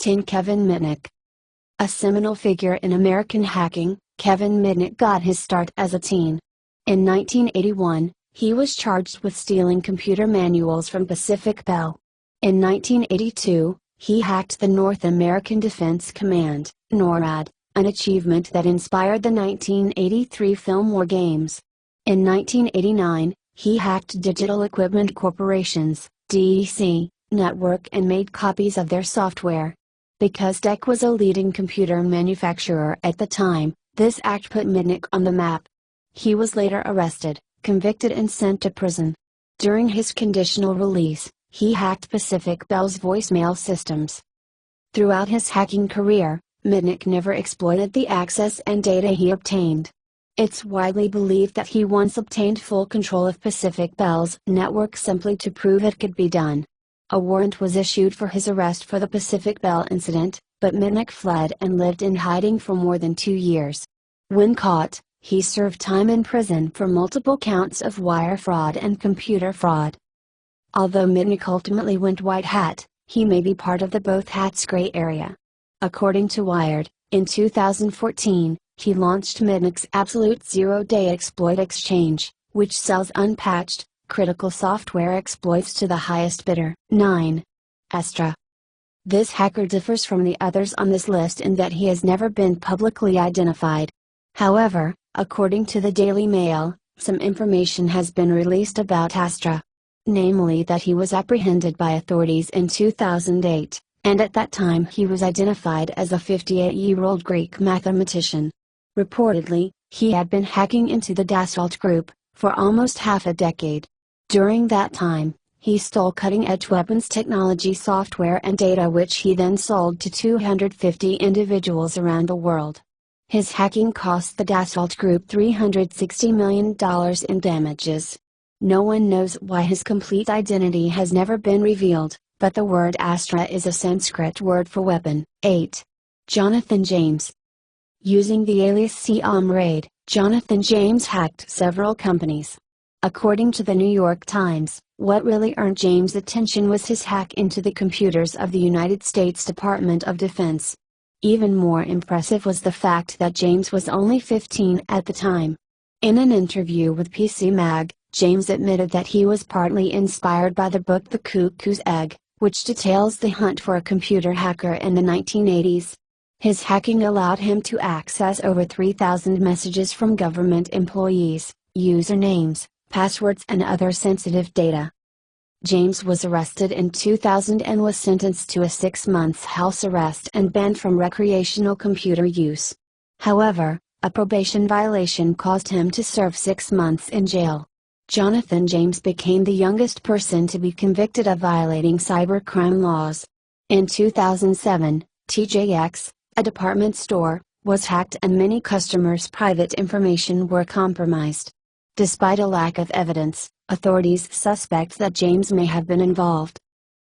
10. Kevin Mitnick. A seminal figure in American hacking, Kevin Mitnick got his start as a teen. In 1981, he was charged with stealing computer manuals from Pacific Bell. In 1982, he hacked the North American Defense Command, NORAD, an achievement that inspired the 1983 film War Games. In 1989, he hacked Digital Equipment Corporation's DEC network and made copies of their software. Because DEC was a leading computer manufacturer at the time, this act put Mitnick on the map. He was later arrested, convicted and sent to prison. During his conditional release, he hacked Pacific Bell's voicemail systems. Throughout his hacking career, Mitnick never exploited the access and data he obtained. It's widely believed that he once obtained full control of Pacific Bell's network simply to prove it could be done. A warrant was issued for his arrest for the Pacific Bell incident, but Mitnick fled and lived in hiding for more than 2 years. When caught, he served time in prison for multiple counts of wire fraud and computer fraud. Although Mitnick ultimately went white hat, he may be part of the both hats gray area. According to Wired, in 2014, he launched Mitnick's Absolute Zero-Day Exploit Exchange, which sells unpatched, critical software exploits to the highest bidder. 9. Astra. This hacker differs from the others on this list in that he has never been publicly identified. However, according to the Daily Mail, some information has been released about Astra. Namely that he was apprehended by authorities in 2008, and at that time he was identified as a 58-year-old Greek mathematician. Reportedly, he had been hacking into the Dassault Group for almost half a decade. During that time, he stole cutting-edge weapons technology software and data which he then sold to 250 individuals around the world. His hacking cost the Dassault Group $360 million in damages. No one knows why his complete identity has never been revealed, but the word Astra is a Sanskrit word for weapon. 8. Jonathan James. Using the alias Raid, Jonathan James hacked several companies. According to the New York Times, what really earned James' attention was his hack into the computers of the United States Department of Defense. Even more impressive was the fact that James was only 15 at the time. In an interview with PC Mag, James admitted that he was partly inspired by the book The Cuckoo's Egg, which details the hunt for a computer hacker in the 1980s. His hacking allowed him to access over 3,000 messages from government employees, usernames, passwords and other sensitive data. James was arrested in 2000 and was sentenced to a 6-month house arrest and banned from recreational computer use. However, a probation violation caused him to serve 6 months in jail. Jonathan James became the youngest person to be convicted of violating cybercrime laws. In 2007, TJX, a department store, was hacked and many customers' private information were compromised. Despite a lack of evidence, authorities suspect that James may have been involved.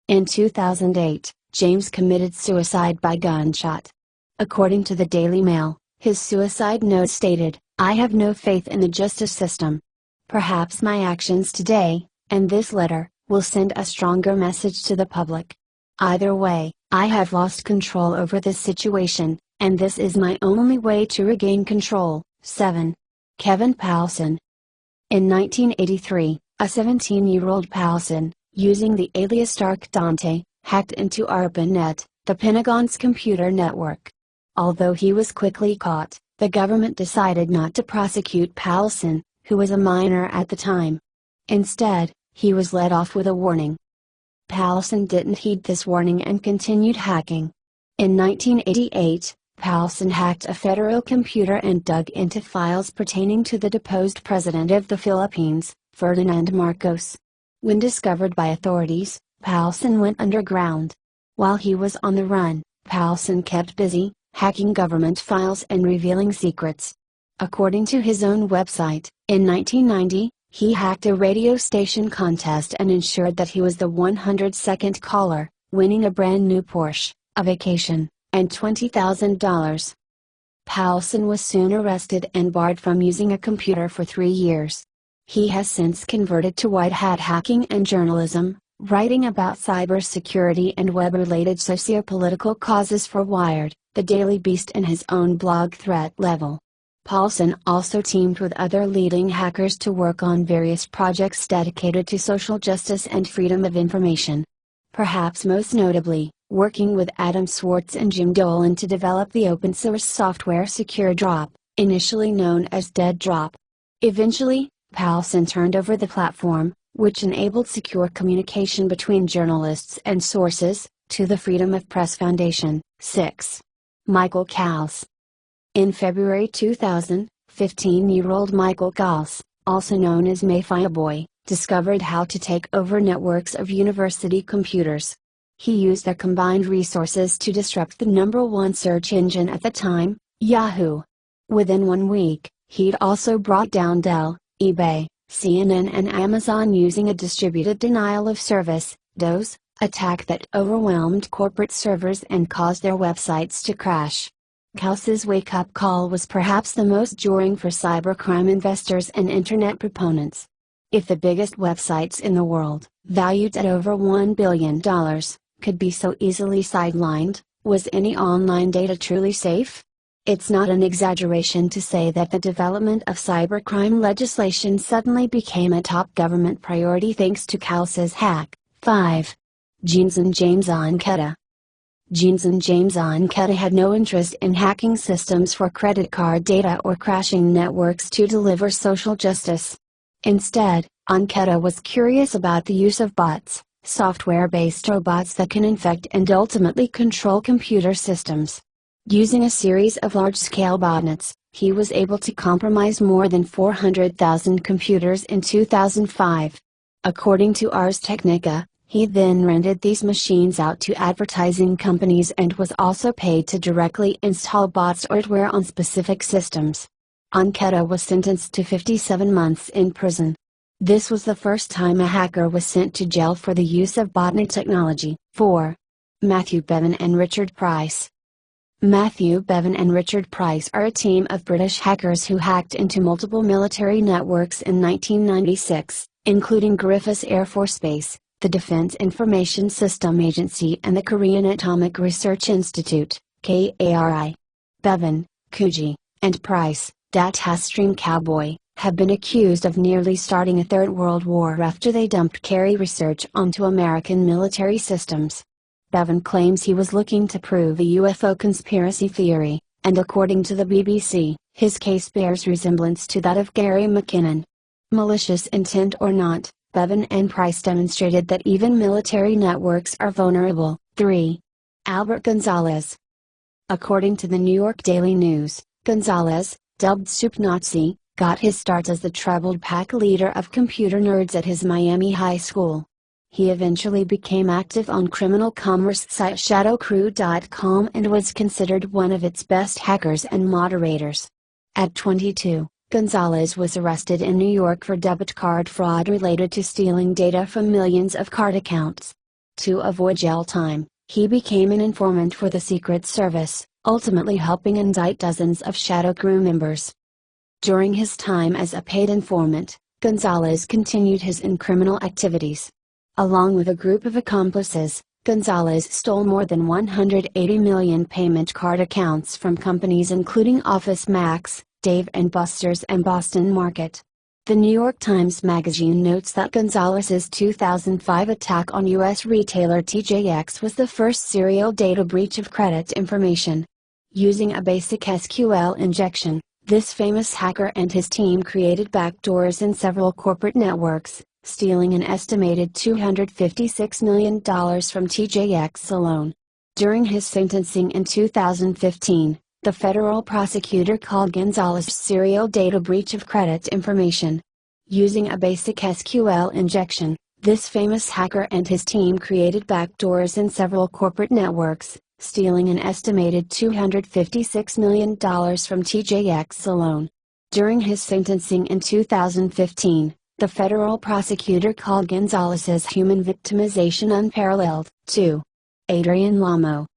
In 2008, James committed suicide by gunshot. According to the Daily Mail, his suicide note stated, "I have no faith in the justice system. Perhaps my actions today, and this letter, will send a stronger message to the public. Either way, I have lost control over this situation, and this is my only way to regain control." 7. Kevin Poulsen. In 1983, a 17-year-old Poulsen, using the alias Dark Dante, hacked into ARPANET, the Pentagon's computer network. Although he was quickly caught, the government decided not to prosecute Poulsen, who was a minor at the time. Instead, he was let off with a warning. Poulsen didn't heed this warning and continued hacking. In 1988, Poulsen hacked a federal computer and dug into files pertaining to the deposed president of the Philippines, Ferdinand Marcos. When discovered by authorities, Poulsen went underground. While he was on the run, Poulsen kept busy, hacking government files and revealing secrets. According to his own website, in 1990, he hacked a radio station contest and ensured that he was the 102nd caller, winning a brand new Porsche, a vacation, and $20,000. Poulsen was soon arrested and barred from using a computer for 3 years. He has since converted to white hat hacking and journalism, Writing about cybersecurity and web-related socio-political causes for Wired, the Daily Beast and his own blog Threat Level. Poulsen also teamed with other leading hackers to work on various projects dedicated to social justice and freedom of information. Perhaps most notably, working with Adam Swartz and Jim Dolan to develop the open-source software Secure Drop, initially known as Dead Drop. Eventually, Poulsen turned over the platform, which enabled secure communication between journalists and sources, to the Freedom of Press Foundation. 6. Michael Calce. In February 2000, 15-year-old Michael Calce, also known as Mayfire Boy, discovered how to take over networks of university computers. He used their combined resources to disrupt the #1 search engine at the time, Yahoo! Within 1 week, he'd also brought down Dell, eBay, CNN and Amazon using a distributed denial of service, DOS, attack that overwhelmed corporate servers and caused their websites to crash. Calce's wake-up call was perhaps the most jarring for cybercrime investors and internet proponents. If the biggest websites in the world, valued at over $1 billion, could be so easily sidelined, was any online data truly safe? It's not an exaggeration to say that the development of cybercrime legislation suddenly became a top government priority thanks to Calce's hack. 5. Jeason James Anketa. Jeason James Anketa had no interest in hacking systems for credit card data or crashing networks to deliver social justice. Instead, Anketa was curious about the use of bots, software-based robots that can infect and ultimately control computer systems. Using a series of large-scale botnets, he was able to compromise more than 400,000 computers in 2005. According to Ars Technica, he then rented these machines out to advertising companies and was also paid to directly install bots or hardware on specific systems. Anketa was sentenced to 57 months in prison. This was the first time a hacker was sent to jail for the use of botnet technology. 4. Matthew Bevan and Richard Pryce. Matthew Bevan and Richard Pryce are a team of British hackers who hacked into multiple military networks in 1996, including Griffiths Air Force Base, the Defense Information System Agency and the Korean Atomic Research Institute, KARI. Bevan, Kuji, and Pryce, Datastream Cowboy, have been accused of nearly starting a Third World War after they dumped Kerry research onto American military systems. Bevan claims he was looking to prove a UFO conspiracy theory, and according to the BBC, his case bears resemblance to that of Gary McKinnon. Malicious intent or not, Bevan and Pryce demonstrated that even military networks are vulnerable. 3. Albert Gonzalez. According to the New York Daily News, Gonzalez, dubbed Soup Nazi, got his start as the troubled pack leader of computer nerds at his Miami high school. He eventually became active on criminal commerce site shadowcrew.com and was considered one of its best hackers and moderators. At 22, Gonzalez was arrested in New York for debit card fraud related to stealing data from millions of card accounts. To avoid jail time, he became an informant for the Secret Service, ultimately helping indict dozens of shadow crew members. During his time as a paid informant, Gonzalez continued his criminal activities. Along with a group of accomplices, Gonzalez stole more than 180 million payment card accounts from companies including Office Max, Dave & Buster's and Boston Market. The New York Times Magazine notes that Gonzalez's 2005 attack on U.S. retailer TJX was the first serial data breach of credit information. Using a basic SQL injection, this famous hacker and his team created backdoors in several corporate networks, stealing an estimated $256 million from TJX alone. During his sentencing in 2015, the federal prosecutor called Gonzalez's serial data breach of credit information. Using a basic SQL injection, this famous hacker and his team created backdoors in several corporate networks, stealing an estimated $256 million from TJX alone. During his sentencing in 2015, the federal prosecutor called Gonzalez's human victimization unparalleled. 2. Adrian Lamo.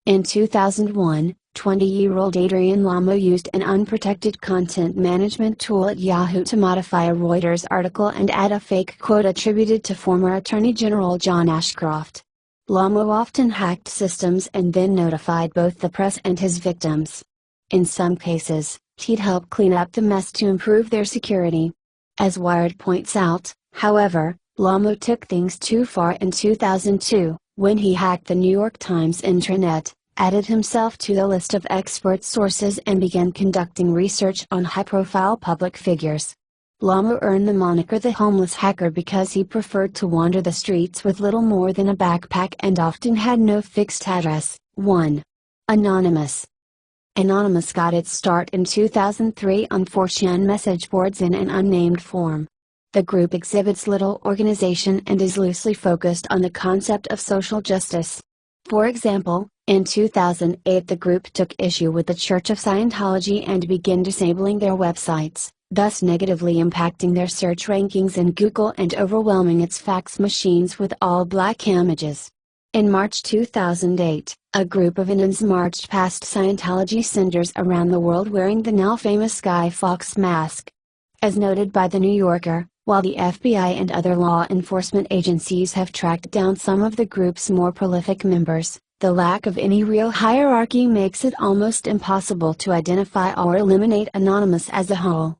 In 2001, 20-year-old Adrian Lamo used an unprotected content management tool at Yahoo to modify a Reuters article and add a fake quote attributed to former Attorney General John Ashcroft. Lamo often hacked systems and then notified both the press and his victims. In some cases, he'd help clean up the mess to improve their security. As Wired points out, however, Lamo took things too far in 2002, when he hacked the New York Times intranet, added himself to the list of expert sources and began conducting research on high-profile public figures. Lamo earned the moniker the homeless hacker because he preferred to wander the streets with little more than a backpack and often had no fixed address. 1. Anonymous. Anonymous got its start in 2003 on 4chan message boards in an unnamed form. The group exhibits little organization and is loosely focused on the concept of social justice. For example, in 2008 the group took issue with the Church of Scientology and began disabling their websites, thus negatively impacting their search rankings in Google and overwhelming its fax machines with all black images. In March 2008, a group of Indians marched past Scientology centers around the world wearing the now famous Guy Fawkes mask. As noted by The New Yorker, while the FBI and other law enforcement agencies have tracked down some of the group's more prolific members, the lack of any real hierarchy makes it almost impossible to identify or eliminate Anonymous as a whole.